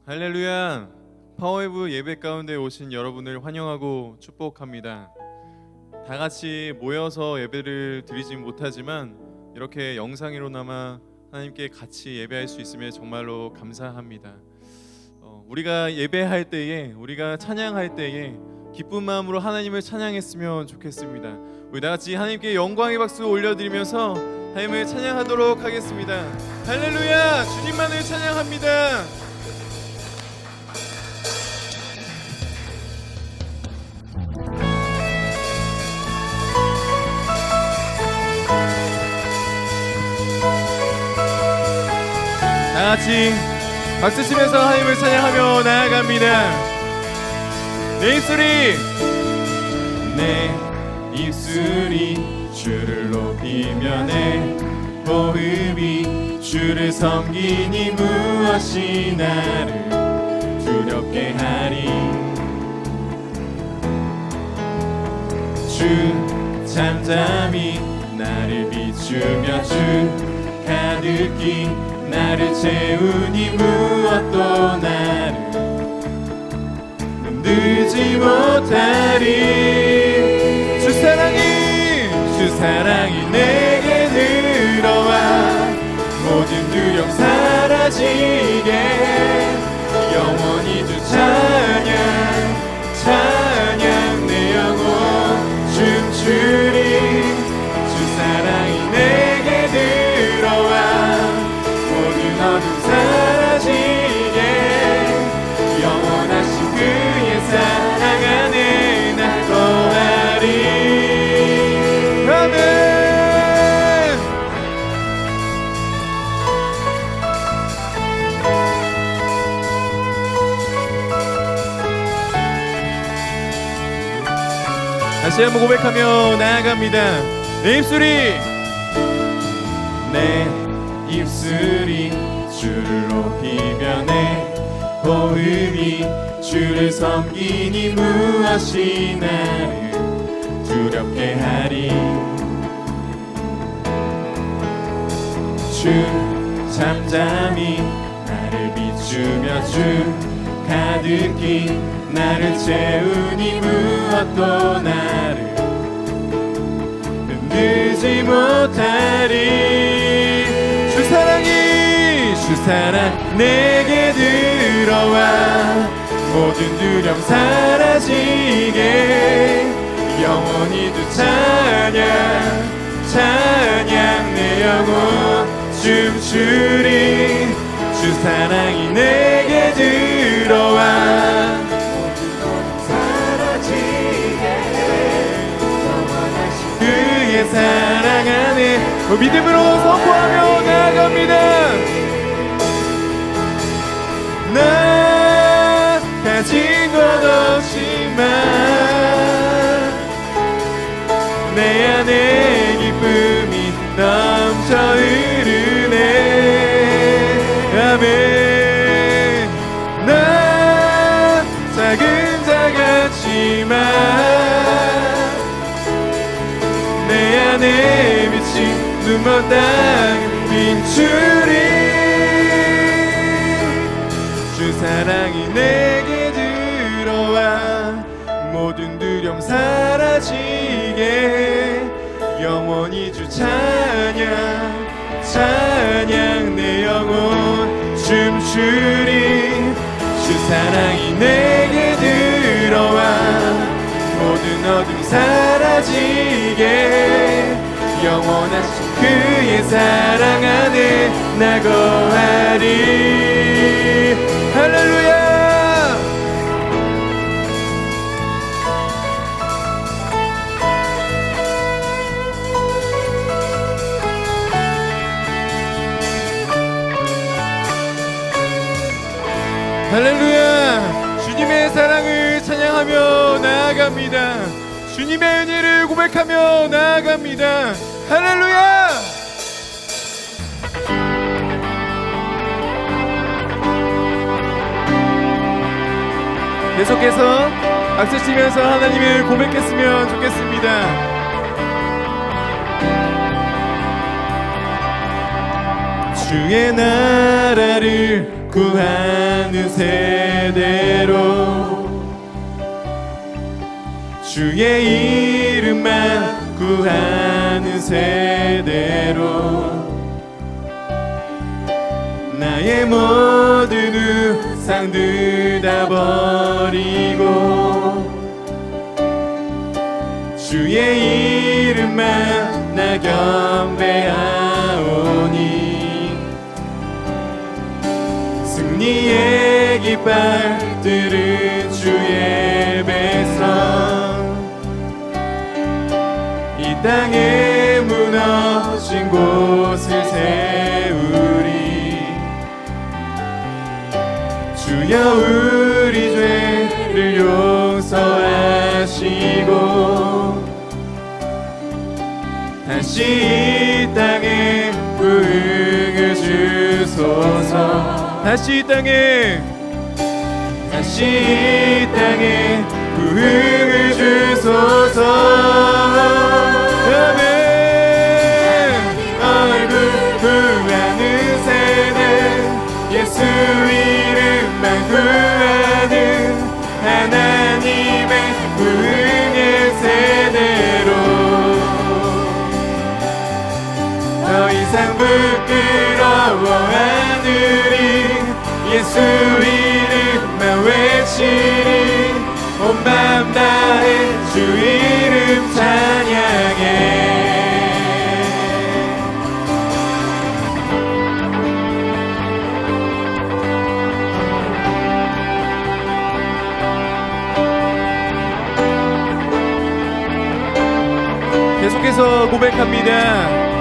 할렐루야! 파워웨브 예배 가운데 오신 여러분을 환영하고 축복합니다. 다 같이 모여서 예배를 드리진 못하지만 이렇게 영상으로나마 하나님께 같이 예배할 수 있음에 정말로 감사합니다. 우리가 예배할 때에, 우리가 찬양할 때에 기쁜 마음으로 하나님을 찬양했으면 좋겠습니다. 우리 다 같이 하나님께 영광의 박수 올려드리면서 하나님을 찬양하도록 하겠습니다. 할렐루야! 주님만을 찬양합니다. 다 같이 박수 치면서 하나님을 찬양하며 나아갑니다. 내 입술이 주를 높이며 내 호흡이 주를 섬기니 무엇이 나를 두렵게 하리. 주 잠잠히 나를 비추며 주 가득히 나를 채우니 무엇도 나를 흔들지 못하리. 주 사랑이 내게 들어와 모든 두려움 사라지게 영원히 주 찬양 내 영혼 춤추리. 주 사랑이 내게 들어와 모든 어둠 사라지게 영원하신 그의 사랑 안에 나 거하리. 아멘. 다시 한번 고백하며 나아갑니다. 내 입술이 주를 높이며 내 호흡이 주를 섬기니 무엇이 나를 두렵게 하리. 주 잠잠히 나를 비추며 주 가득히 나를 채우니 무엇도 나를 흔들지 못하리. 주 사랑 내게 들어와 모든 두려움 사라지게 영원히 주 찬양 내 영혼 춤추리. 주 사랑이 내게 들어와 그의 사랑 안에 믿음으로 선포하며 나아갑니다. 나 가진 것 없지만 내 안에 기쁨이 넘쳐 흐르네. 아멘. 나 작은 자 같지만 내 안에 비친 눈먼 땅 비추리. 주 사랑이 내게 들어와 모든 두려움 사라지게 영원히 주 찬양 내 영혼 춤추리. 주 사랑이 내게 들어와 모든 어둠 사라지게 영원하신 그의 사랑 안에 나 거하리. 할렐루야. 할렐루야. 주님의 사랑을 찬양하며 나아갑니다. 주님의 은혜를 고백하며 나아갑니다. 할렐루야. 계속해서 박수치면서 하나님을 고백했으면 좋겠습니다. 주의 나라를 구하는 세대로 주의 이름만 구하는 세대로 나의 모든 우상들 다 버리고 주의 이름만 나 경배하오니 승리의 깃발들은 주의 백성 이 땅에 무너진 곳을 세우리 주여 우리 죄를 용서하시고 다시 이 땅에 부흥을 주소서 다시 이 땅에 부흥을 주소서 아멘 얼굴 구하는 세대 예수 이름만 구하는 하나님의 부흥의 세대로 더 이상 부끄러워 하늘이 예수 이름만 외치리 온 맘 다해 주 이름 찬양해 계속해서 고백합니다.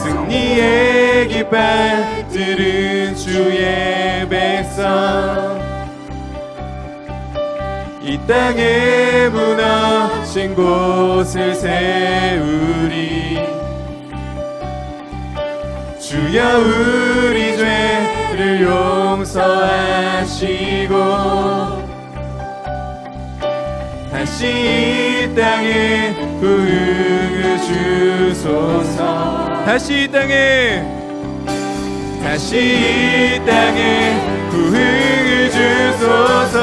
승리의 깃발들은 주의 백성 이 땅에 무너진 곳을 세우리 주여 우리 죄를 용서하시고 다시 이 땅에 부흥을 주소서 다시 이 땅에 부흥을 주소서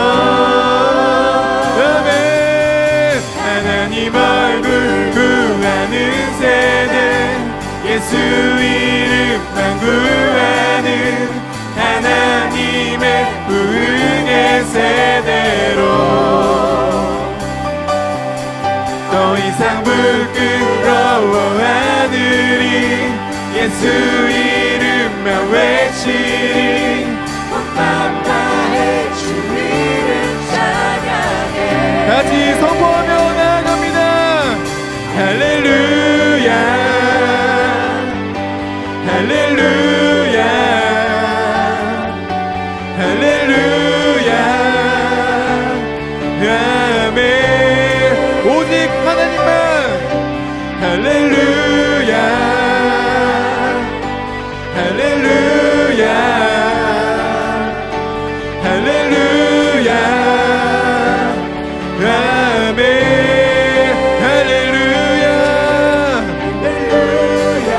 아멘 하나님 얼굴 구하는 세대 예수 이름만 구하는 하나님의 부흥의 세대로 더 이상 부끄러워 하늘이 예수 이름만 외치리 온 맘 다해 주 이름 찬양해 같이 선포하며 나아갑니다 할렐루야 할렐루야 할렐루야 아멘 오직 하나님만 할렐루야 할렐루야 할렐루야 아멘 할렐루야 할렐루야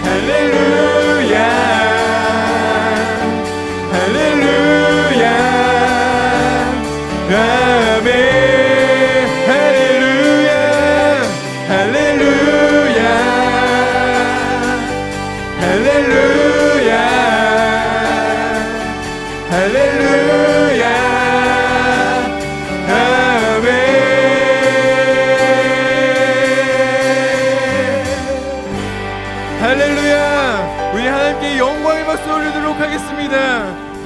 할렐루야 할렐루야 아멘 할렐루야 할렐루야 할렐루야 할렐루야 아멘 할렐루야 우리 하나님께 영광의 박수 올리도록 하겠습니다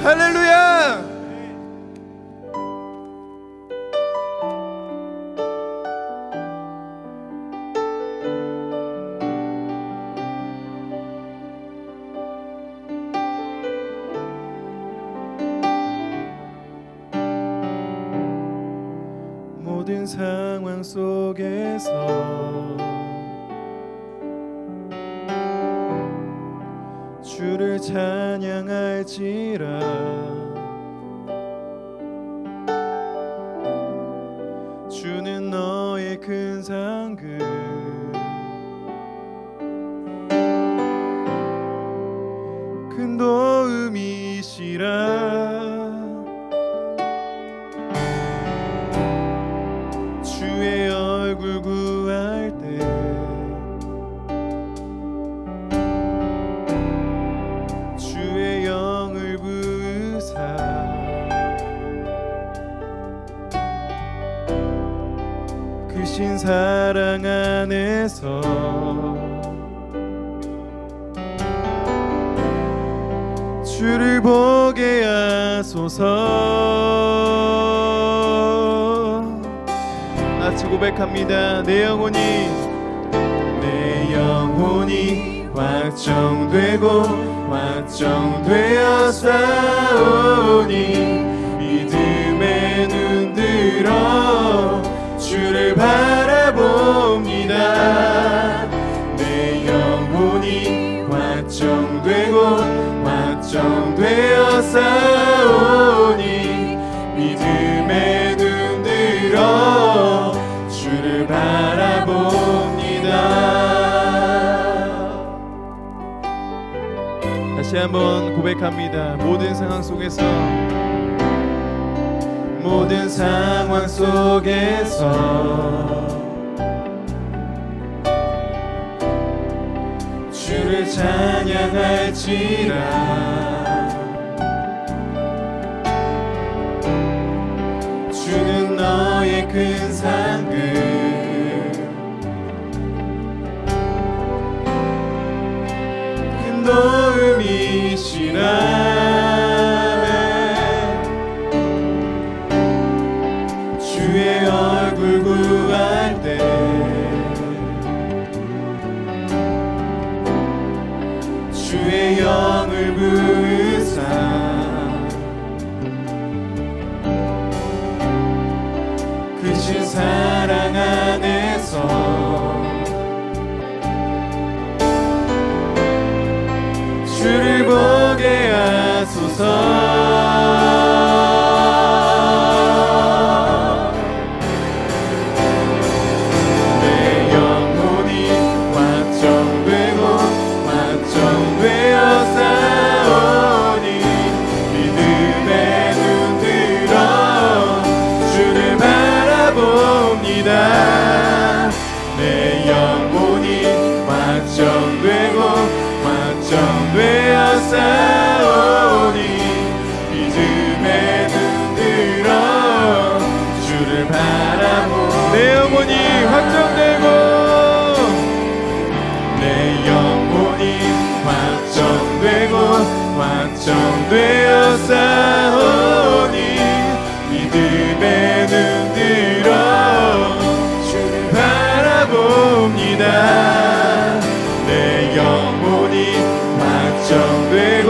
할렐루야 모든 상황 속에서 주를 찬양할지라 주는 너의 큰 상급 큰 도움이시라. 주의 얼굴 구할 때 주의 영을 부으사 크신 사랑 안에서 주를 보게 하소서. 같이 고백합니다. 내 영혼이 확정되고 확정되어 싸우니 믿음의 눈 들어 주를 바라봅니다. 내 영혼이 확정되고 확정되어 싸우니 믿음의 눈 들어 주를 바라봅니다. 다시 한번 고백합니다. 모든 상황 속에서 주를 찬양할지라. 주는 너의 큰 상급 큰 도움이시라. 주의 얼굴 구할 때 주의 영을 부으사 크신 사랑 안에서 주를 보게 하소서. 내 영혼이 확정되고 확정되어 싸우니 믿음의 눈 들어 주를 바라보. 내 영혼이 확정되고 내 영혼이 확정되고 확정되어 싸우니 믿음의 눈 들어 봅니다. 내 영혼이 확정되고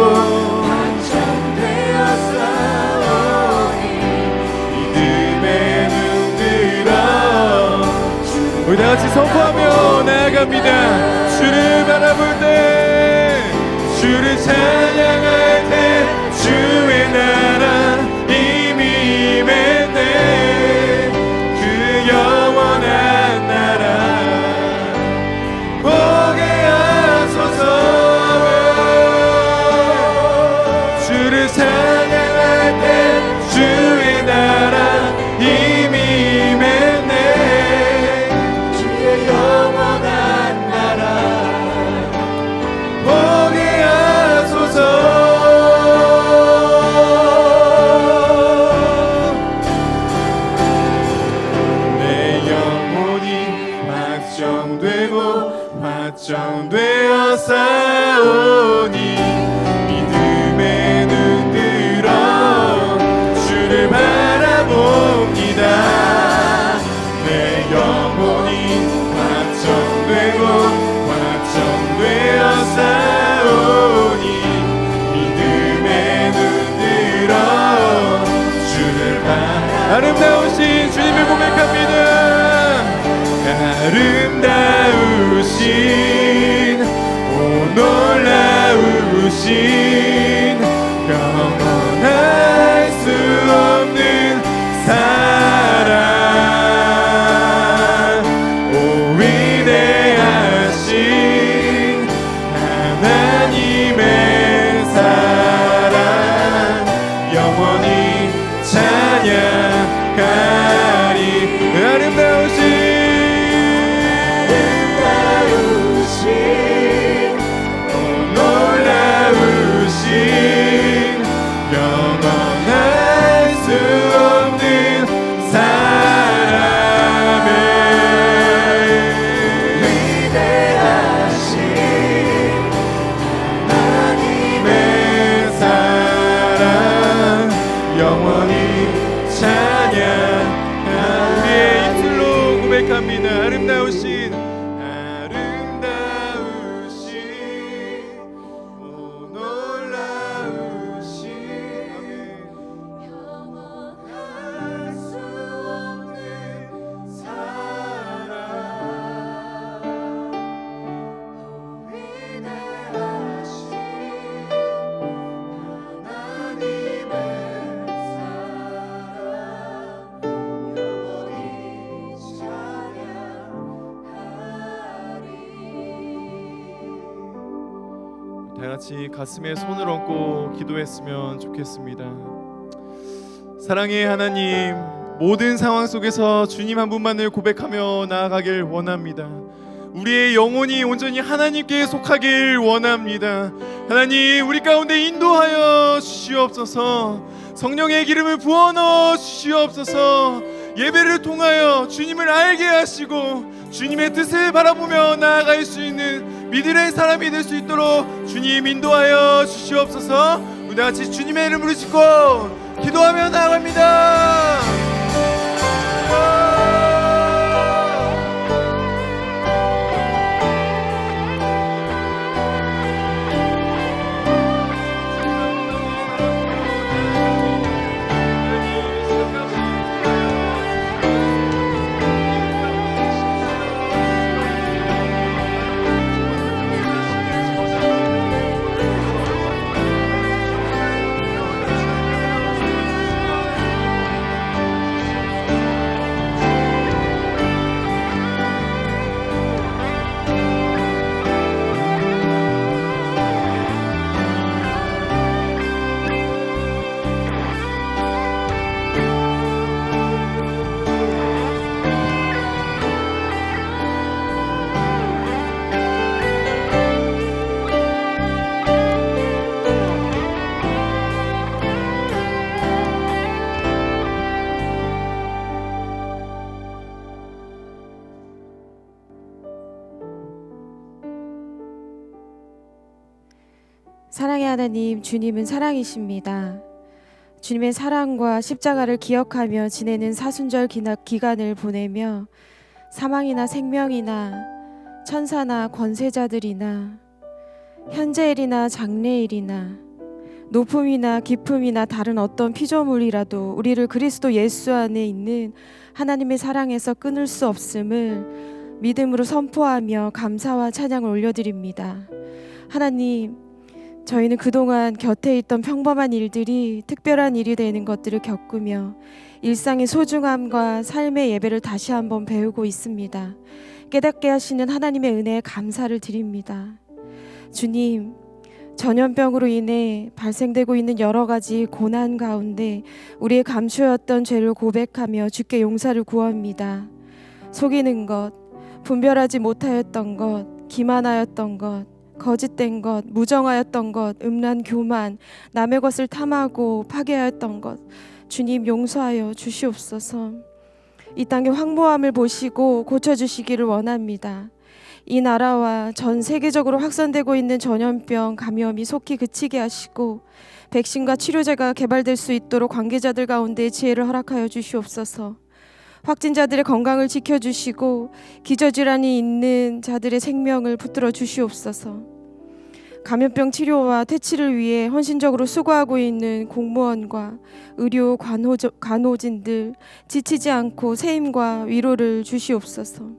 확정되어 싸우니 믿음의 눈 들어 우리 다같이 선포하며 나아갑니다. 주를 바라볼 때 주를 찬양할 때 주의 나라 이미 임했네. 그 영원한 나라 보게 하소서. 주를 찬양할 때 주의 나라 이미 임했네. 주의 영원한 나라 보게 하소서. 내 영혼이 확정되고 확정되어 싸우니 믿음의 눈 들어 주를 바라봅니다. 내 영혼이 확정되고 확정되어 싸우니 믿음의 눈 들어 주를 바라봅니다. 아름다우신 주님을 고백합니다. 아름다우신 오 놀라우신 영원할 수 없는 사랑 오 위대하신 하나님의 사랑 같이 가슴에 손을 얹고 기도했으면 좋겠습니다. 사랑의 하나님, 모든 상황 속에서 주님 한 분만을 고백하며 나아가길 원합니다. 우리의 영혼이 온전히 하나님께 속하길 원합니다. 하나님, 우리 가운데 인도하여 주시옵소서. 성령의 기름을 부어 넣어 주시옵소서. 예배를 통하여 주님을 알게 하시고 주님의 뜻을 바라보며 나아갈 수 있는 믿음의 사람이 될 수 있도록 주님 인도하여 주시옵소서. 우리 같이 주님의 이름으로 짓고 기도하며 나아갑니다. 사랑의 하나님, 주님은 사랑이십니다. 주님의 사랑과 십자가를 기억하며 지내는 사순절 기간을 보내며 사망이나 생명이나 천사나 권세자들이나 현재일이나 장래일이나 높음이나 깊음이나 다른 어떤 피조물이라도 우리를 그리스도 예수 안에 있는 하나님의 사랑에서 끊을 수 없음을 믿음으로 선포하며 감사와 찬양을 올려드립니다. 하나님, 저희는 그동안 곁에 있던 평범한 일들이 특별한 일이 되는 것들을 겪으며 일상의 소중함과 삶의 예배를 다시 한번 배우고 있습니다. 깨닫게 하시는 하나님의 은혜에 감사를 드립니다. 주님, 전염병으로 인해 발생되고 있는 여러 가지 고난 가운데 우리의 감추었던 죄를 고백하며 주께 용서를 구합니다. 속이는 것, 분별하지 못하였던 것, 기만하였던 것, 거짓된 것, 무정하였던 것, 음란 교만, 남의 것을 탐하고 파괴하였던 것, 주님 용서하여 주시옵소서. 이 땅의 황무함을 보시고 고쳐주시기를 원합니다. 이 나라와 전 세계적으로 확산되고 있는 전염병 감염이 속히 그치게 하시고 백신과 치료제가 개발될 수 있도록 관계자들 가운데 지혜를 허락하여 주시옵소서. 확진자들의 건강을 지켜주시고 기저질환이 있는 자들의 생명을 붙들어 주시옵소서. 감염병 치료와 퇴치를 위해 헌신적으로 수고하고 있는 공무원과 의료 간호진들 지치지 않고 세임과 위로를 주시옵소서.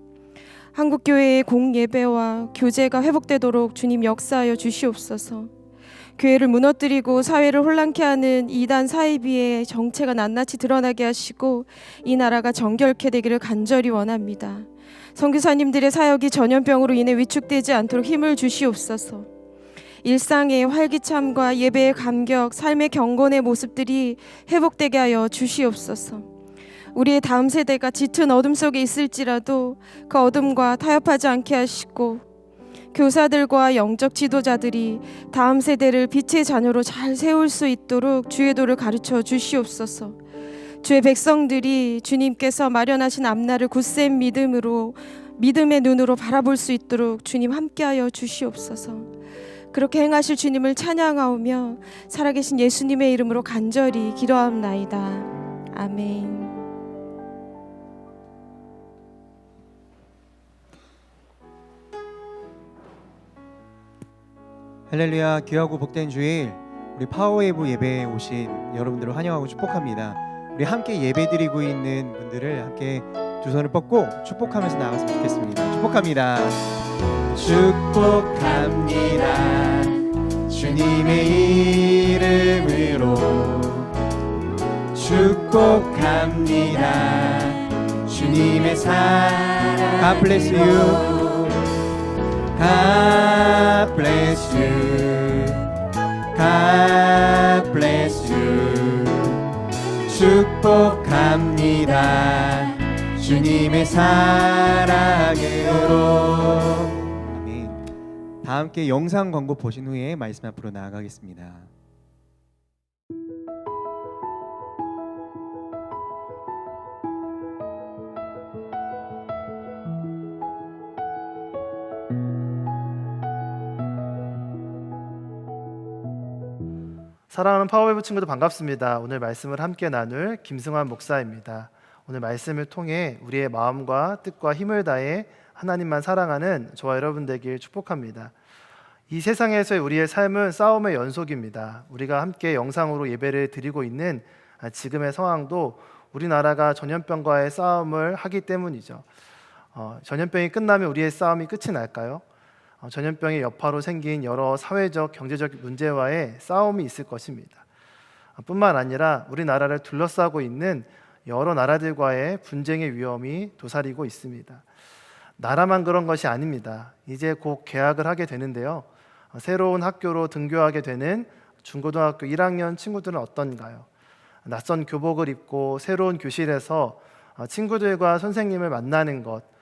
한국교회의 공예배와 교제가 회복되도록 주님 역사하여 주시옵소서. 교회를 무너뜨리고 사회를 혼란케 하는 이단 사이비의 정체가 낱낱이 드러나게 하시고 이 나라가 정결케 되기를 간절히 원합니다. 선교사님들의 사역이 전염병으로 인해 위축되지 않도록 힘을 주시옵소서. 일상의 활기참과 예배의 감격, 삶의 경건의 모습들이 회복되게 하여 주시옵소서. 우리의 다음 세대가 짙은 어둠 속에 있을지라도 그 어둠과 타협하지 않게 하시고 교사들과 영적 지도자들이 다음 세대를 빛의 자녀로 잘 세울 수 있도록 주의 도를 가르쳐 주시옵소서. 주의 백성들이 주님께서 마련하신 앞날을 굳센 믿음으로 믿음의 눈으로 바라볼 수 있도록 주님 함께하여 주시옵소서. 그렇게 행하실 주님을 찬양하오며 살아계신 예수님의 이름으로 간절히 기도하옵나이다. 아멘. 할렐루야. 귀하고 복된 주일, 우리 파워웨이브 예배에 오신 여러분들을 환영하고 축복합니다. 우리 함께 예배드리고 있는 분들을 함께 두 손을 뻗고 축복하면서 나갔으면 좋겠습니다. 축복합니다. 축복합니다. 주님의 이름으로 축복합니다. 주님의 사랑. God bless you. God bless you. 축복합니다. 주님의 사랑으로. 아멘. 다 함께 영상 광고 보신 후에 말씀 앞으로 나아가겠습니다. 사랑하는 파워웨이브 친구들 반갑습니다. 오늘 말씀을 함께 나눌 김승환 목사입니다. 오늘 말씀을 통해 우리의 마음과 뜻과 힘을 다해 하나님만 사랑하는 저와 여러분 되길 축복합니다. 이 세상에서의 우리의 삶은 싸움의 연속입니다. 우리가 함께 영상으로 예배를 드리고 있는 지금의 상황도 우리나라가 전염병과의 싸움을 하기 때문이죠. 전염병이 끝나면 우리의 싸움이 끝이 날까요? 전염병의 여파로 생긴 여러 사회적, 경제적 문제와의 싸움이 있을 것입니다. 뿐만 아니라 우리나라를 둘러싸고 있는 여러 나라들과의 분쟁의 위험이 도사리고 있습니다. 나라만 그런 것이 아닙니다. 이제 곧 개학을 하게 되는데요. 새로운 학교로 등교하게 되는 중고등학교 1학년 친구들은 어떤가요? 낯선 교복을 입고 새로운 교실에서 친구들과 선생님을 만나는 것,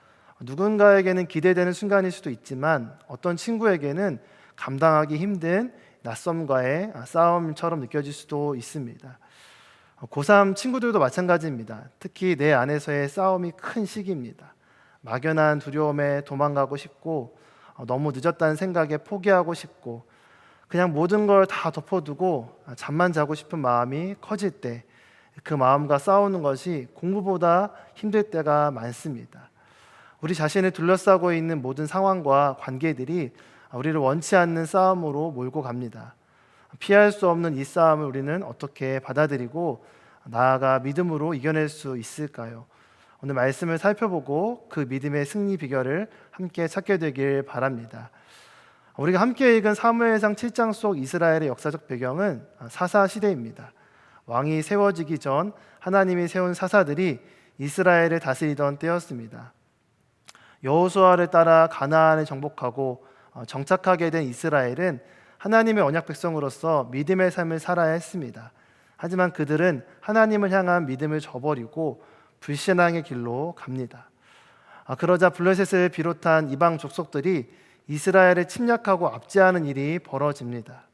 누군가에게는 기대되는 순간일 수도 있지만 어떤 친구에게는 감당하기 힘든 낯섦과의 싸움처럼 느껴질 수도 있습니다. 고3 친구들도 마찬가지입니다. 특히 내 안에서의 싸움이 큰 시기입니다. 막연한 두려움에 도망가고 싶고 너무 늦었다는 생각에 포기하고 싶고 그냥 모든 걸 다 덮어두고 잠만 자고 싶은 마음이 커질 때 그 마음과 싸우는 것이 공부보다 힘들 때가 많습니다. 우리 자신을 둘러싸고 있는 모든 상황과 관계들이 우리를 원치 않는 싸움으로 몰고 갑니다. 피할 수 없는 이 싸움을 우리는 어떻게 받아들이고 나아가 믿음으로 이겨낼 수 있을까요? 오늘 말씀을 살펴보고 그 믿음의 승리 비결을 함께 찾게 되길 바랍니다. 우리가 함께 읽은 사무엘상 7장 속 이스라엘의 역사적 배경은 사사 시대입니다. 왕이 세워지기 전 하나님이 세운 사사들이 이스라엘을 다스리던 때였습니다. 여호수아를 따라 가나안을 정복하고 정착하게 된 이스라엘은 하나님의 언약 백성으로서 믿음의 삶을 살아야 했습니다. 하지만 그들은 하나님을 향한 믿음을 저버리고 불신앙의 길로 갑니다. 그러자 블레셋을 비롯한 이방 족속들이 이스라엘을 침략하고 압제하는 일이 벌어집니다.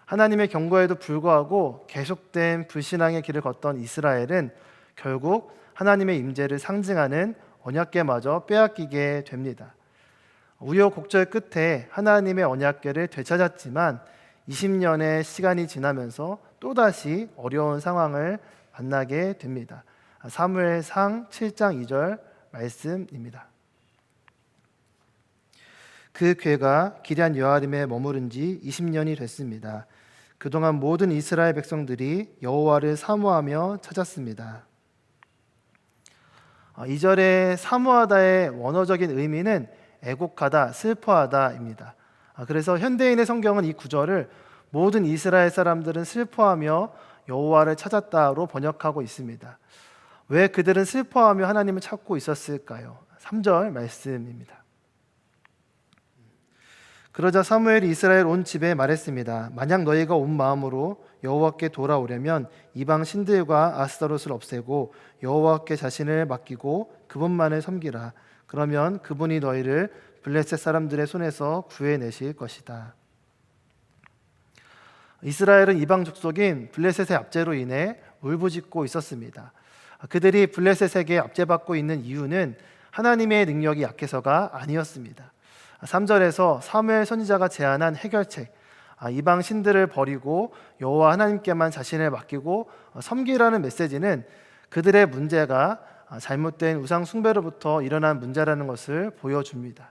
하나님의 경고에도 불구하고 계속된 불신앙의 길을 걷던 이스라엘은 결국 하나님의 임재를 상징하는 언약궤마저 빼앗기게 됩니다. 우여곡절 끝에 하나님의 언약궤를 되찾았지만 20년의 시간이 지나면서 또다시 어려운 상황을 만나게 됩니다. 사무엘상 7장 2절 말씀입니다. 그 궤가 기럇 여아림에 머무른 지 20년이 됐습니다. 그동안 모든 이스라엘 백성들이 여호와를 사모하며 찾았습니다. 2절의 사모하다의 원어적인 의미는 애곡하다, 슬퍼하다입니다. 그래서 현대인의 성경은 이 구절을 모든 이스라엘 사람들은 슬퍼하며 여호와를 찾았다로 번역하고 있습니다. 왜 그들은 슬퍼하며 하나님을 찾고 있었을까요? 3절 말씀입니다. 그러자 사무엘이 이스라엘 온 집에 말했습니다. 만약 너희가 온 마음으로 여호와께 돌아오려면 이방 신들과 아스타롯을 없애고 여호와께 자신을 맡기고 그분만을 섬기라. 그러면 그분이 너희를 블레셋 사람들의 손에서 구해내실 것이다. 이스라엘은 이방 족속인 블레셋의 압제로 인해 울부짖고 있었습니다. 그들이 블레셋에게 압제받고 있는 이유는 하나님의 능력이 약해서가 아니었습니다. 3절에서 사무엘 선지자가 제안한 해결책, 이방 신들을 버리고 여호와 하나님께만 자신을 맡기고 섬기라는 메시지는 그들의 문제가 잘못된 우상 숭배로부터 일어난 문제라는 것을 보여줍니다.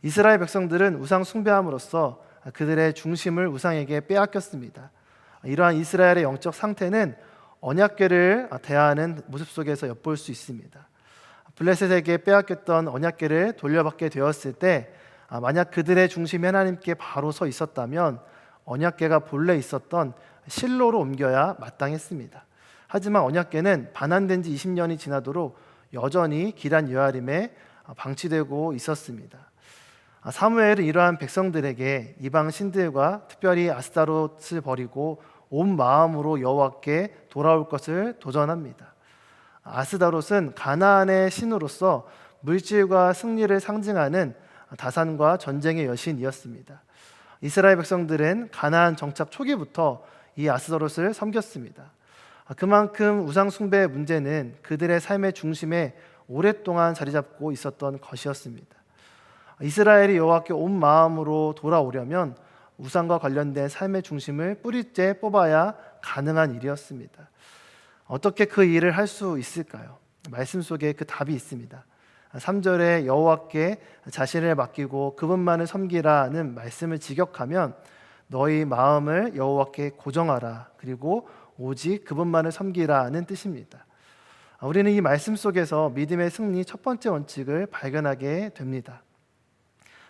이스라엘 백성들은 우상 숭배함으로써 그들의 중심을 우상에게 빼앗겼습니다. 이러한 이스라엘의 영적 상태는 언약궤를 대하는 모습 속에서 엿볼 수 있습니다. 블레셋에게 빼앗겼던 언약궤를 돌려받게 되었을 때 만약 그들의 중심이 하나님께 바로 서 있었다면 언약궤가 본래 있었던 실로로 옮겨야 마땅했습니다. 하지만 언약궤는 반환된 지 20년이 지나도록 여전히 기럇 여아림에 방치되고 있었습니다. 사무엘은 이러한 백성들에게 이방 신들과 특별히 아스타롯을 버리고 온 마음으로 여호와께 돌아올 것을 도전합니다. 아스다롯은 가나안의 신으로서 물질과 승리를 상징하는 다산과 전쟁의 여신이었습니다. 이스라엘 백성들은 가나안 정착 초기부터 이 아스다롯을 섬겼습니다. 그만큼 우상 숭배의 문제는 그들의 삶의 중심에 오랫동안 자리 잡고 있었던 것이었습니다. 이스라엘이 여호와께 온 마음으로 돌아오려면 우상과 관련된 삶의 중심을 뿌리째 뽑아야 가능한 일이었습니다. 어떻게 그 일을 할 수 있을까요? 말씀 속에 그 답이 있습니다. 3절에 여호와께 자신을 맡기고 그분만을 섬기라는 말씀을 직역하면 너희 마음을 여호와께 고정하라, 그리고 오직 그분만을 섬기라는 뜻입니다. 우리는 이 말씀 속에서 믿음의 승리 첫 번째 원칙을 발견하게 됩니다.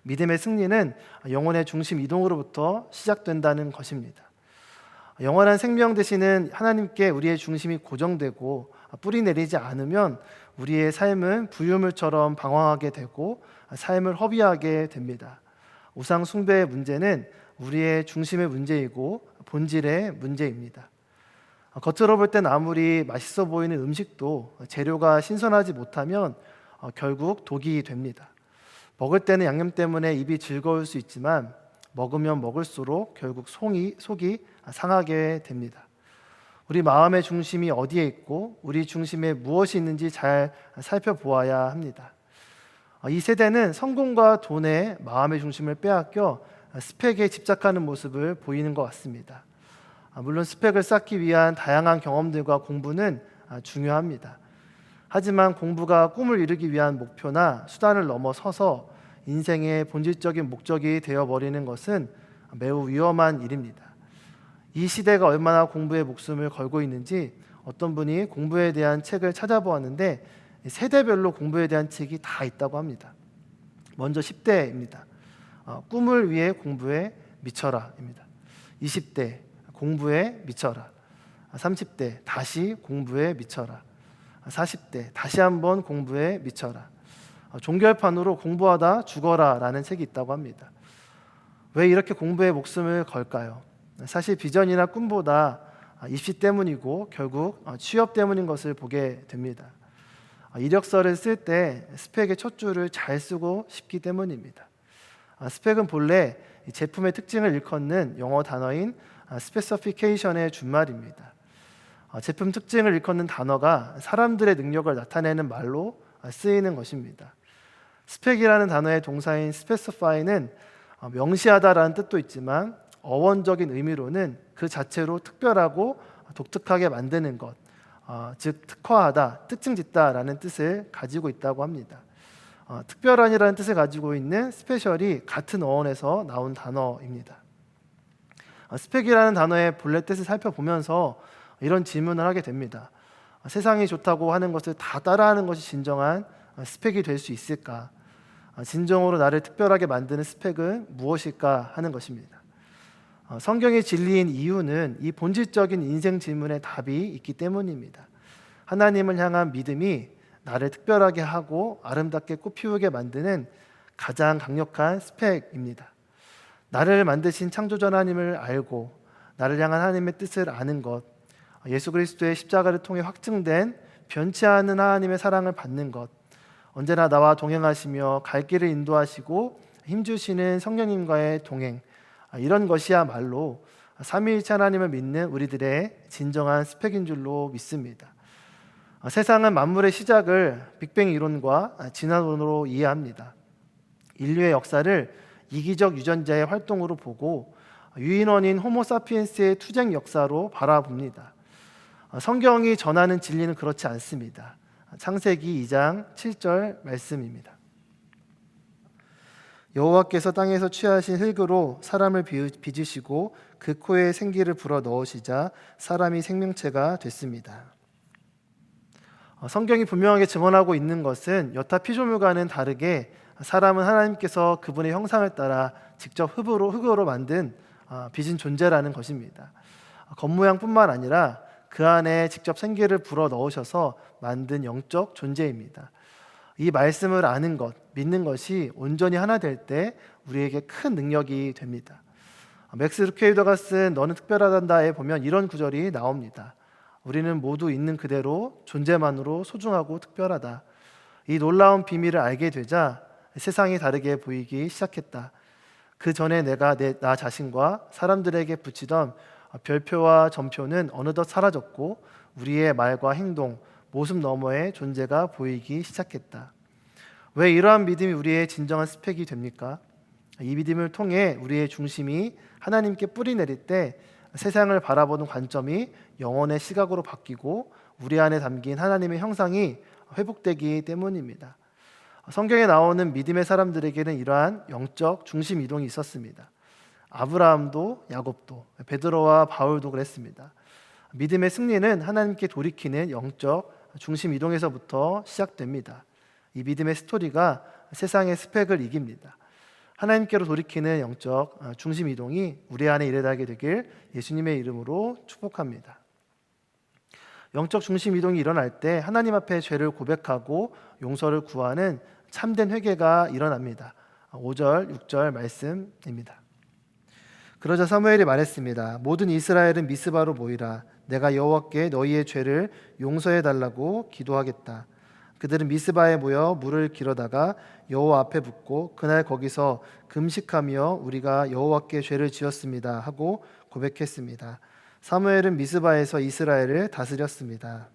믿음의 승리는 영혼의 중심 이동으로부터 시작된다는 것입니다. 영원한 생명 되시는 하나님께 우리의 중심이 고정되고 뿌리 내리지 않으면 우리의 삶은 부유물처럼 방황하게 되고 삶을 허비하게 됩니다. 우상 숭배의 문제는 우리의 중심의 문제이고 본질의 문제입니다. 겉으로 볼 땐 아무리 맛있어 보이는 음식도 재료가 신선하지 못하면 결국 독이 됩니다. 먹을 때는 양념 때문에 입이 즐거울 수 있지만 먹으면 먹을수록 결국 속이 상하게 됩니다. 우리 마음의 중심이 어디에 있고 우리 중심에 무엇이 있는지 잘 살펴보아야 합니다. 이 세대는 성공과 돈에 마음의 중심을 빼앗겨 스펙에 집착하는 모습을 보이는 것 같습니다. 물론 스펙을 쌓기 위한 다양한 경험들과 공부는 중요합니다. 하지만 공부가 꿈을 이루기 위한 목표나 수단을 넘어서서 인생의 본질적인 목적이 되어버리는 것은 매우 위험한 일입니다. 이 시대가 얼마나 공부에 목숨을 걸고 있는지 어떤 분이 공부에 대한 책을 찾아보았는데 세대별로 공부에 대한 책이 다 있다고 합니다. 먼저 10대입니다. 꿈을 위해 공부에 미쳐라입니다. 20대 공부에 미쳐라. 30대 다시 공부에 미쳐라. 40대 다시 한번 공부에 미쳐라. 종결판으로 공부하다 죽어라라는 책이 있다고 합니다. 왜 이렇게 공부에 목숨을 걸까요? 사실 비전이나 꿈보다 입시 때문이고 결국 취업 때문인 것을 보게 됩니다. 이력서를 쓸 때 스펙의 첫 줄을 잘 쓰고 싶기 때문입니다. 스펙은 본래 제품의 특징을 일컫는 영어 단어인 스페시피케이션의 준말입니다. 제품 특징을 일컫는 단어가 사람들의 능력을 나타내는 말로 쓰이는 것입니다. 스펙이라는 단어의 동사인 specify는 명시하다라는 뜻도 있지만 어원적인 의미로는 그 자체로 특별하고 독특하게 만드는 것, 즉 특화하다, 특징짓다라는 뜻을 가지고 있다고 합니다. 특별한이라는 뜻을 가지고 있는 스페셜이 같은 어원에서 나온 단어입니다. 스펙이라는 단어의 본래 뜻을 살펴보면서 이런 질문을 하게 됩니다. 세상이 좋다고 하는 것을 다 따라하는 것이 진정한 스펙이 될 수 있을까? 진정으로 나를 특별하게 만드는 스펙은 무엇일까 하는 것입니다. 성경의 진리인 이유는 이 본질적인 인생 질문에 답이 있기 때문입니다. 하나님을 향한 믿음이 나를 특별하게 하고 아름답게 꽃피우게 만드는 가장 강력한 스펙입니다. 나를 만드신 창조자 하나님을 알고 나를 향한 하나님의 뜻을 아는 것, 예수 그리스도의 십자가를 통해 확증된 변치 않는 하나님의 사랑을 받는 것, 언제나 나와 동행하시며 갈 길을 인도하시고 힘주시는 성령님과의 동행, 이런 것이야말로 삼위일체 하나님을 믿는 우리들의 진정한 스펙인 줄로 믿습니다. 세상은 만물의 시작을 빅뱅 이론과 진화론으로 이해합니다. 인류의 역사를 이기적 유전자의 활동으로 보고 유인원인 호모사피엔스의 투쟁 역사로 바라봅니다. 성경이 전하는 진리는 그렇지 않습니다. 창세기 2장 7절 말씀입니다. 여호와께서 땅에서 취하신 흙으로 사람을 빚으시고 그 코에 생기를 불어 넣으시자 사람이 생명체가 됐습니다. 성경이 분명하게 증언하고 있는 것은 여타 피조물과는 다르게 사람은 하나님께서 그분의 형상을 따라 직접 흙으로 만든 빚은 존재라는 것입니다. 겉모양뿐만 아니라 그 안에 직접 생기를 불어 넣으셔서 만든 영적 존재입니다. 이 말씀을 아는 것, 믿는 것이 온전히 하나 될 때 우리에게 큰 능력이 됩니다. 맥스 루케이더가 쓴 너는 특별하단다에 보면 이런 구절이 나옵니다. 우리는 모두 있는 그대로 존재만으로 소중하고 특별하다. 이 놀라운 비밀을 알게 되자 세상이 다르게 보이기 시작했다. 그 전에 내가 나 자신과 사람들에게 붙이던 별표와 점표는 어느덧 사라졌고 우리의 말과 행동, 모습 너머의 존재가 보이기 시작했다. 왜 이러한 믿음이 우리의 진정한 스펙이 됩니까? 이 믿음을 통해 우리의 중심이 하나님께 뿌리 내릴 때 세상을 바라보는 관점이 영혼의 시각으로 바뀌고 우리 안에 담긴 하나님의 형상이 회복되기 때문입니다. 성경에 나오는 믿음의 사람들에게는 이러한 영적 중심 이동이 있었습니다. 아브라함도 야곱도 베드로와 바울도 그랬습니다. 믿음의 승리는 하나님께 돌이키는 영적 중심 이동에서부터 시작됩니다. 이 믿음의 스토리가 세상의 스펙을 이깁니다. 하나님께로 돌이키는 영적 중심 이동이 우리 안에 일어나게 되길 예수님의 이름으로 축복합니다. 영적 중심 이동이 일어날 때 하나님 앞에 죄를 고백하고 용서를 구하는 참된 회개가 일어납니다. 5절, 6절 말씀입니다. 그러자 사무엘이 말했습니다. 모든 이스라엘은 미스바로 모이라. 내가 여호와께 너희의 죄를 용서해 달라고 기도하겠다. 그들은 미스바에 모여 물을 길어다가 여호와 앞에 붓고 그날 거기서 금식하며 우리가 여호와께 죄를 지었습니다 하고 고백했습니다. 사무엘은 미스바에서 이스라엘을 다스렸습니다.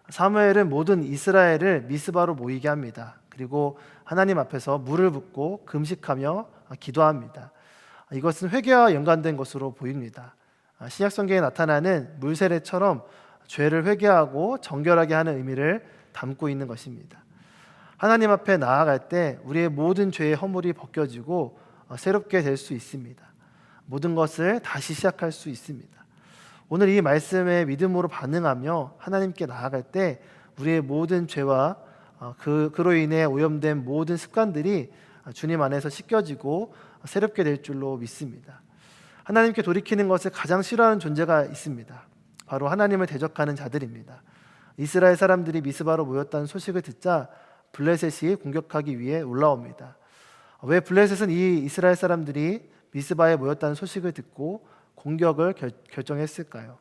사무엘은 모든 이스라엘을 미스바로 모이게 합니다. 그리고 하나님 앞에서 물을 붓고 금식하며 기도합니다. 이것은 회개와 연관된 것으로 보입니다. 신약 성경에 나타나는 물세례처럼 죄를 회개하고 정결하게 하는 의미를 담고 있는 것입니다. 하나님 앞에 나아갈 때 우리의 모든 죄의 허물이 벗겨지고 새롭게 될 수 있습니다. 모든 것을 다시 시작할 수 있습니다. 오늘 이 말씀에 믿음으로 반응하며 하나님께 나아갈 때 우리의 모든 죄와 그로 인해 오염된 모든 습관들이 주님 안에서 씻겨지고 새롭게 될 줄로 믿습니다. 하나님께 돌이키는 것을 가장 싫어하는 존재가 있습니다. 바로 하나님을 대적하는 자들입니다. 이스라엘 사람들이 미스바로 모였다는 소식을 듣자 블레셋이 공격하기 위해 올라옵니다. 왜 블레셋은 이 이스라엘 사람들이 미스바에 모였다는 소식을 듣고 공격을 결정했을까요?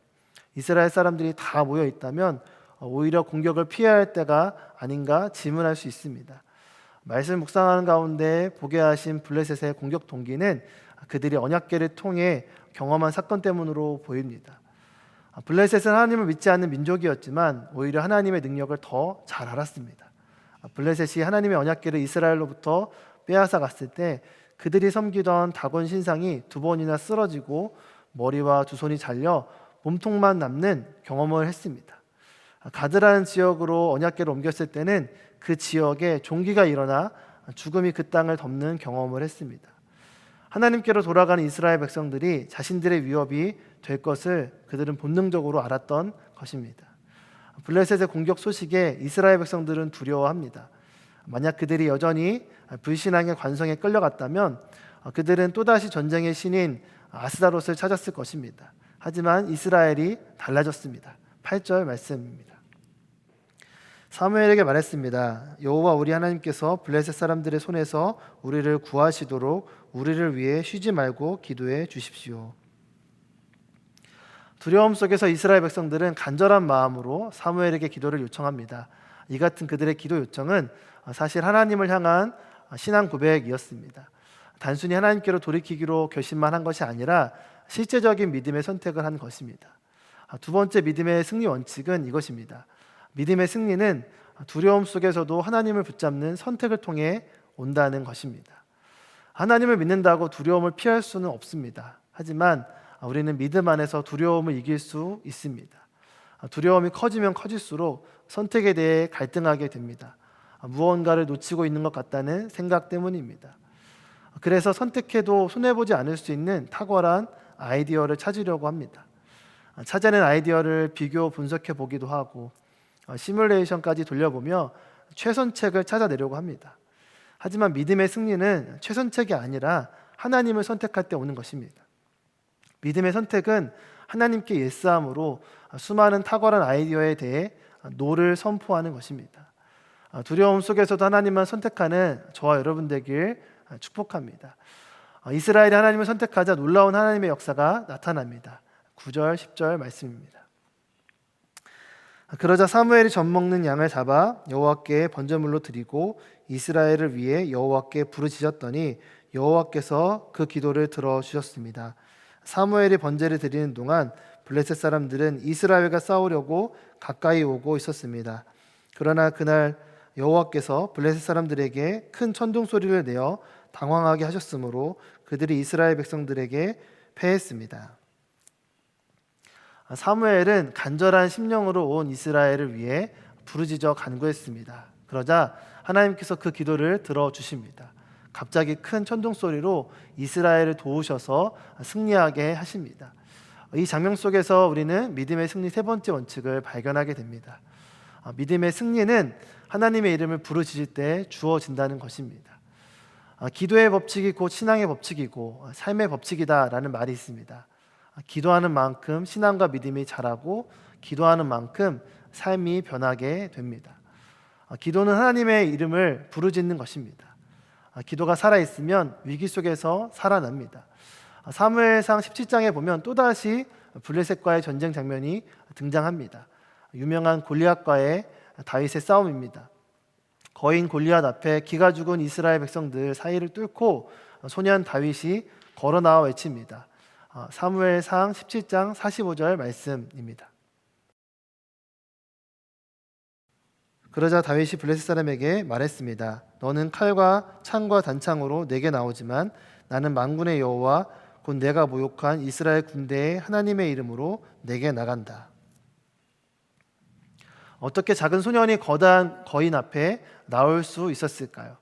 이스라엘 사람들이 다 모여 있다면 오히려 공격을 피해야 할 때가 아닌가 질문할 수 있습니다. 말씀을 묵상하는 가운데 보게 하신 블레셋의 공격 동기는 그들이 언약궤를 통해 경험한 사건 때문으로 보입니다. 블레셋은 하나님을 믿지 않는 민족이었지만 오히려 하나님의 능력을 더 잘 알았습니다. 블레셋이 하나님의 언약궤를 이스라엘로부터 빼앗아 갔을 때 그들이 섬기던 다곤 신상이 2번이나 쓰러지고 머리와 2손이 잘려 몸통만 남는 경험을 했습니다. 가드라는 지역으로 언약궤를 옮겼을 때는 그 지역에 종기가 일어나 죽음이 그 땅을 덮는 경험을 했습니다. 하나님께로 돌아가는 이스라엘 백성들이 자신들의 위협이 될 것을 그들은 본능적으로 알았던 것입니다. 블레셋의 공격 소식에 이스라엘 백성들은 두려워합니다. 만약 그들이 여전히 불신앙의 관성에 끌려갔다면 그들은 또다시 전쟁의 신인 아스다롯을 찾았을 것입니다. 하지만 이스라엘이 달라졌습니다. 8절 말씀입니다. 사무엘에게 말했습니다. 여호와 우리 하나님께서 블레셋 사람들의 손에서 우리를 구하시도록 우리를 위해 쉬지 말고 기도해 주십시오. 두려움 속에서 이스라엘 백성들은 간절한 마음으로 사무엘에게 기도를 요청합니다. 이 같은 그들의 기도 요청은 사실 하나님을 향한 신앙 고백이었습니다. 단순히 하나님께로 돌이키기로 결심만 한 것이 아니라 실제적인 믿음의 선택을 한 것입니다. 두 번째 믿음의 승리 원칙은 이것입니다. 믿음의 승리는 두려움 속에서도 하나님을 붙잡는 선택을 통해 온다는 것입니다. 하나님을 믿는다고 두려움을 피할 수는 없습니다. 하지만 우리는 믿음 안에서 두려움을 이길 수 있습니다. 두려움이 커지면 커질수록 선택에 대해 갈등하게 됩니다. 무언가를 놓치고 있는 것 같다는 생각 때문입니다. 그래서 선택해도 손해보지 않을 수 있는 탁월한 아이디어를 찾으려고 합니다. 찾아낸 아이디어를 비교 분석해 보기도 하고 시뮬레이션까지 돌려보며 최선책을 찾아내려고 합니다. 하지만 믿음의 승리는 최선책이 아니라 하나님을 선택할 때 오는 것입니다. 믿음의 선택은 하나님께 예스함으로 수많은 탁월한 아이디어에 대해 노를 선포하는 것입니다. 두려움 속에서도 하나님만 선택하는 저와 여러분 되길 축복합니다. 이스라엘이 하나님을 선택하자 놀라운 하나님의 역사가 나타납니다. 9절, 10절 말씀입니다. 그러자 사무엘이 젖 먹는 양을 잡아 여호와께 번제물로 드리고 이스라엘을 위해 여호와께 부르짖었더니 여호와께서 그 기도를 들어주셨습니다. 사무엘이 번제를 드리는 동안 블레셋 사람들은 이스라엘과 싸우려고 가까이 오고 있었습니다. 그러나 그날 여호와께서 블레셋 사람들에게 큰 천둥 소리를 내어 당황하게 하셨으므로 그들이 이스라엘 백성들에게 패했습니다. 사무엘은 간절한 심령으로 온 이스라엘을 위해 부르짖어 간구했습니다. 그러자 하나님께서 그 기도를 들어주십니다. 갑자기 큰 천둥 소리로 이스라엘을 도우셔서 승리하게 하십니다. 이 장면 속에서 우리는 믿음의 승리 세 번째 원칙을 발견하게 됩니다. 믿음의 승리는 하나님의 이름을 부르짖을 때 주어진다는 것입니다. 기도의 법칙이 곧 신앙의 법칙이고 삶의 법칙이다라는 말이 있습니다. 기도하는 만큼 신앙과 믿음이 자라고 기도하는 만큼 삶이 변하게 됩니다. 기도는 하나님의 이름을 부르짖는 것입니다. 기도가 살아있으면 위기 속에서 살아납니다. 사무엘상 17장에 보면 또다시 블레셋과의 전쟁 장면이 등장합니다. 유명한 골리앗과의 다윗의 싸움입니다. 거인 골리앗 앞에 기가 죽은 이스라엘 백성들 사이를 뚫고 소년 다윗이 걸어 나와 외칩니다. 사무엘상 17장 45절 말씀입니다. 그러자 다윗이 블레셋 사람에게 말했습니다. 너는 칼과 창과 단창으로 내게 나오지만 나는 만군의 여호와 곧 내가 모욕한 이스라엘 군대의 하나님의 이름으로 내게 나간다. 어떻게 작은 소년이 거대한 거인 앞에 나올 수 있었을까요?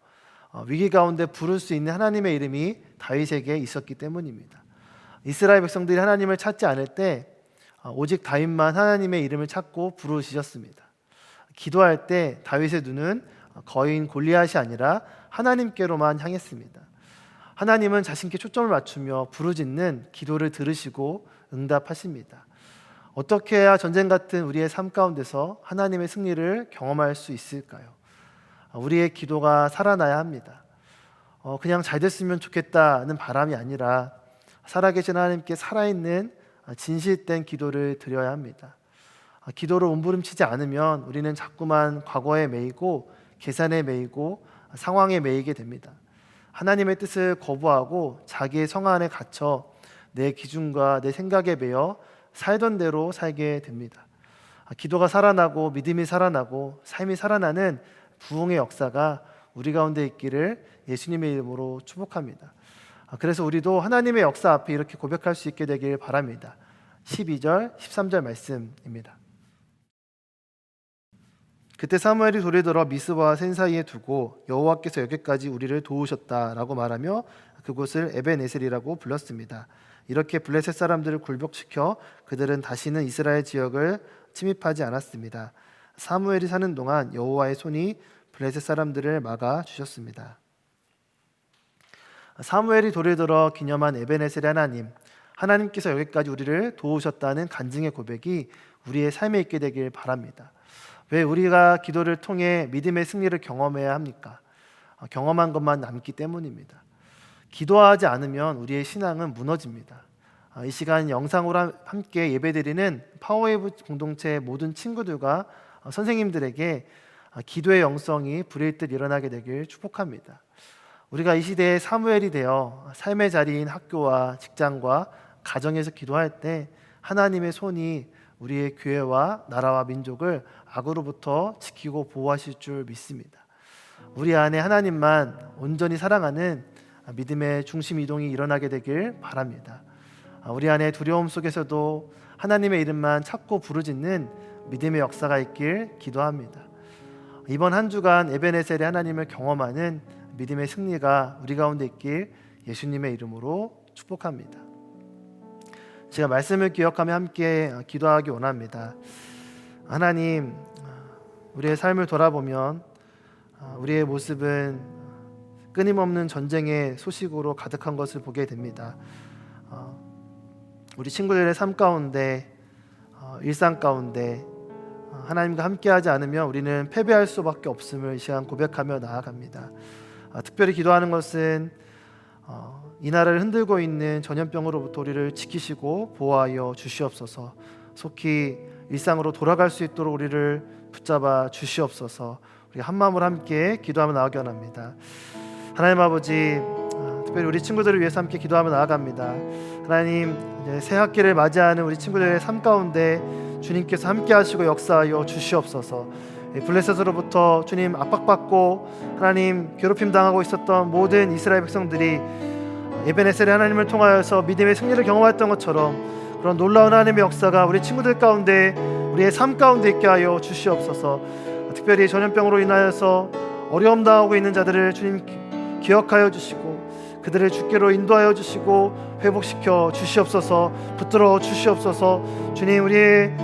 위기 가운데 부를 수 있는 하나님의 이름이 다윗에게 있었기 때문입니다. 이스라엘 백성들이 하나님을 찾지 않을 때 오직 다윗만 하나님의 이름을 찾고 부르짖었습니다. 기도할 때 다윗의 눈은 거인 골리앗이 아니라 하나님께로만 향했습니다. 하나님은 자신께 초점을 맞추며 부르짖는 기도를 들으시고 응답하십니다. 어떻게 해야 전쟁 같은 우리의 삶 가운데서 하나님의 승리를 경험할 수 있을까요? 우리의 기도가 살아나야 합니다. 그냥 잘 됐으면 좋겠다는 바람이 아니라 살아계신 하나님께 살아있는 진실된 기도를 드려야 합니다. 기도를 움부름치지 않으면 우리는 자꾸만 과거에 매이고 계산에 매이고 상황에 매이게 됩니다. 하나님의 뜻을 거부하고 자기의 성 안에 갇혀 내 기준과 내 생각에 매여 살던 대로 살게 됩니다. 기도가 살아나고 믿음이 살아나고 삶이 살아나는 부흥의 역사가 우리 가운데 있기를 예수님의 이름으로 축복합니다. 그래서 우리도 하나님의 역사 앞에 이렇게 고백할 수 있게 되길 바랍니다. 12절, 13절 말씀입니다. 그때 사무엘이 돌에 들어 미스바와 센 사이에 두고 여호와께서 여기까지 우리를 도우셨다라고 말하며 그곳을 에벤에셀이라고 불렀습니다. 이렇게 블레셋 사람들을 굴복시켜 그들은 다시는 이스라엘 지역을 침입하지 않았습니다. 사무엘이 사는 동안 여호와의 손이 블레셋 사람들을 막아 주셨습니다. 사무엘이 돌에 들어 기념한 에벤에셀의 하나님께서 여기까지 우리를 도우셨다는 간증의 고백이 우리의 삶에 있게 되길 바랍니다. 왜 우리가 기도를 통해 믿음의 승리를 경험해야 합니까? 경험한 것만 남기 때문입니다. 기도하지 않으면 우리의 신앙은 무너집니다. 이 시간 영상으로 함께 예배드리는 파워웨이브 공동체의 모든 친구들과 선생님들에게 기도의 영성이 불일 듯 일어나게 되길 축복합니다. 우리가 이 시대에 사무엘이 되어 삶의 자리인 학교와 직장과 가정에서 기도할 때 하나님의 손이 우리의 교회와 나라와 민족을 악으로부터 지키고 보호하실 줄 믿습니다. 우리 안에 하나님만 온전히 사랑하는 믿음의 중심 이동이 일어나게 되길 바랍니다. 우리 안에 두려움 속에서도 하나님의 이름만 찾고 부르짖는 믿음의 역사가 있길 기도합니다. 이번 한 주간 에벤에셀의 하나님을 경험하는 믿음의 승리가 우리 가운데 있길 예수님의 이름으로 축복합니다. 제가 말씀을 기억하며 함께 기도하기 원합니다. 하나님, 우리의 삶을 돌아보면 우리의 모습은 끊임없는 전쟁의 소식으로 가득한 것을 보게 됩니다. 우리 친구들의 삶 가운데, 일상 가운데 하나님과 함께하지 않으면 우리는 패배할 수밖에 없음을 이 시간 고백하며 나아갑니다. 특별히 기도하는 것은 이 나라를 흔들고 있는 전염병으로부터 우리를 지키시고 보호하여 주시옵소서. 속히 일상으로 돌아갈 수 있도록 우리를 붙잡아 주시옵소서. 우리 한 마음으로 함께 기도하며 나아가기 원합니다. 하나님 아버지, 특별히 우리 친구들을 위해서 함께 기도하며 나아갑니다. 하나님, 이제 새 학기를 맞이하는 우리 친구들의 삶 가운데 주님께서 함께 하시고 역사하여 주시옵소서. 블레셋으로부터 주님 압박받고 하나님 괴롭힘 당하고 있었던 모든 이스라엘 백성들이 에베네셀의 하나님을 통하여서 믿음의 승리를 경험했던 것처럼 그런 놀라운 하나님의 역사가 우리 친구들 가운데, 우리의 삶 가운데 있게 하여 주시옵소서. 특별히 전염병으로 인하여서 어려움 당하고 있는 자들을 주님 기억하여 주시고 그들을 주께로 인도하여 주시고 회복시켜 주시옵소서. 붙들어 주시옵소서. 주님, 우리의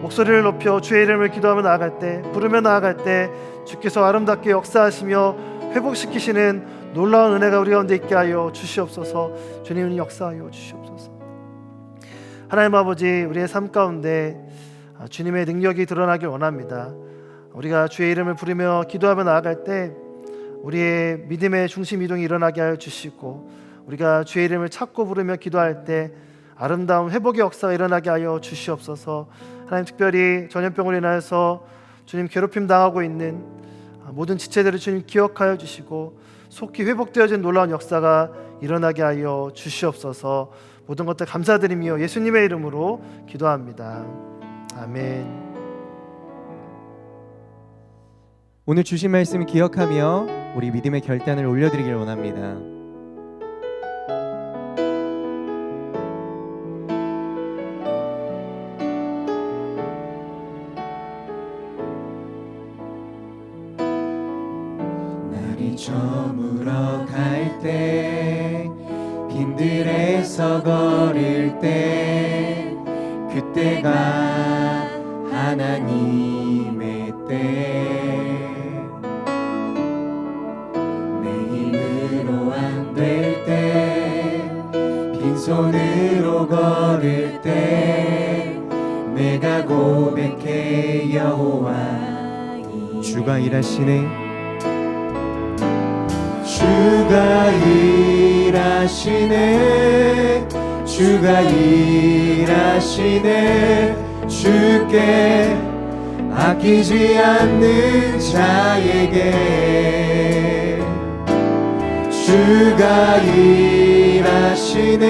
목소리를 높여 주의 이름을 기도하며 나아갈 때, 부르며 나아갈 때 주께서 아름답게 역사하시며 회복시키시는 놀라운 은혜가 우리 가운데 있게 하여 주시옵소서. 주님은 역사하여 주시옵소서. 하나님 아버지, 우리의 삶 가운데 주님의 능력이 드러나길 원합니다. 우리가 주의 이름을 부르며 기도하며 나아갈 때 우리의 믿음의 중심 이동이 일어나게 하여 주시고, 우리가 주의 이름을 찾고 부르며 기도할 때 아름다운 회복의 역사가 일어나게 하여 주시옵소서. 하나님, 특별히 전염병으로 인하여서 주님 괴롭힘 당하고 있는 모든 지체들을 주님 기억하여 주시고 속히 회복되어진 놀라운 역사가 일어나게 하여 주시옵소서. 모든 것들 감사드리며 예수님의 이름으로 기도합니다. 아멘. 오늘 주신 말씀 기억하며 우리 믿음의 결단을 올려드리길 원합니다. 날이 저물어 갈 때, 빈들에서 걸을 때, 그때가 하나님의 때. 내 힘으로 안 될 때, 빈손으로 걸을 때, 내가 고백해 여호와 주가 일하시네. 주가 일하시네. 주가 일하시네. 주께 아끼지 않는 자에게 주가 일하시네.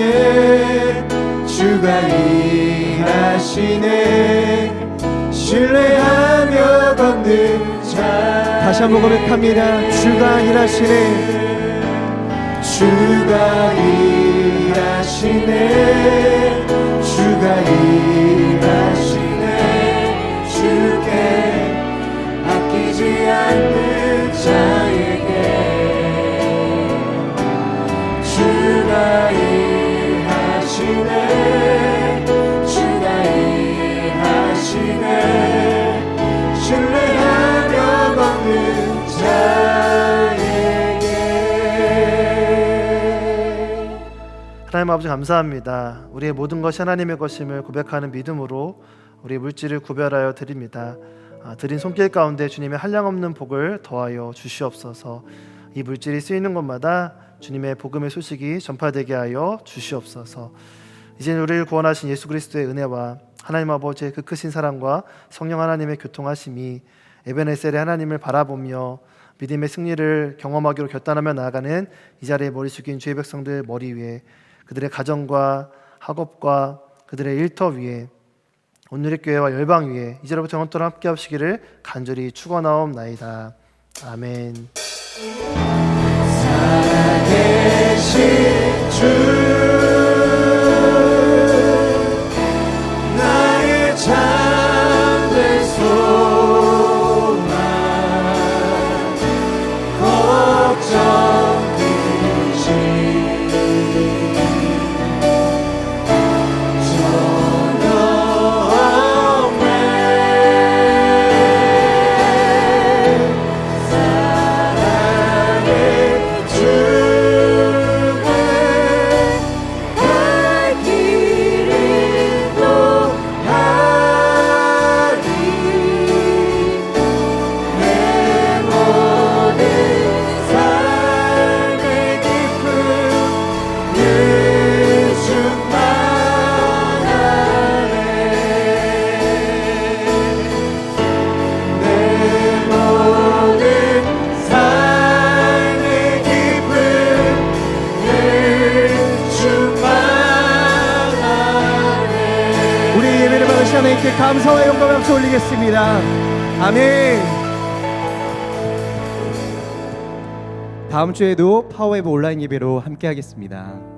주가 일하시네. 신뢰하며 걷는 자. 다시 한번 고백합니다. 주가 일하시네. 주가 일하시네. 주가 일하시네. 주께 아끼지 않는 자에게 주가 일하시네. 주가 일하시네. 신뢰하며 걷는 자에게. 하나님 아버지, 감사합니다. 우리의 모든 것이 하나님의 것임을 고백하는 믿음으로 우리의 물질을 구별하여 드립니다. 드린 손길 가운데 주님의 한량없는 복을 더하여 주시옵소서. 이 물질이 쓰이는 곳마다 주님의 복음의 소식이 전파되게 하여 주시옵소서. 이제 우리를 구원하신 예수 그리스도의 은혜와 하나님 아버지의 그 크신 사랑과 성령 하나님의 교통하심이 에베네셀의 하나님을 바라보며 믿음의 승리를 경험하기로 결단하며 나아가는 이 자리에 머리 숙인 주의 백성들 머리 위에, 그들의 가정과 학업과 그들의 일터 위에, 온누리 교회와 열방 위에 이제로부터 영원토록 함께 하시기를 간절히 축원하옵나이다. 아멘. 살아계신 주, 나의 참된 소망, 걱정 하나님께 감사와 영광 박수 올리겠습니다. 아멘. 다음 주에도 파워웨브 온라인 예배로 함께 하겠습니다.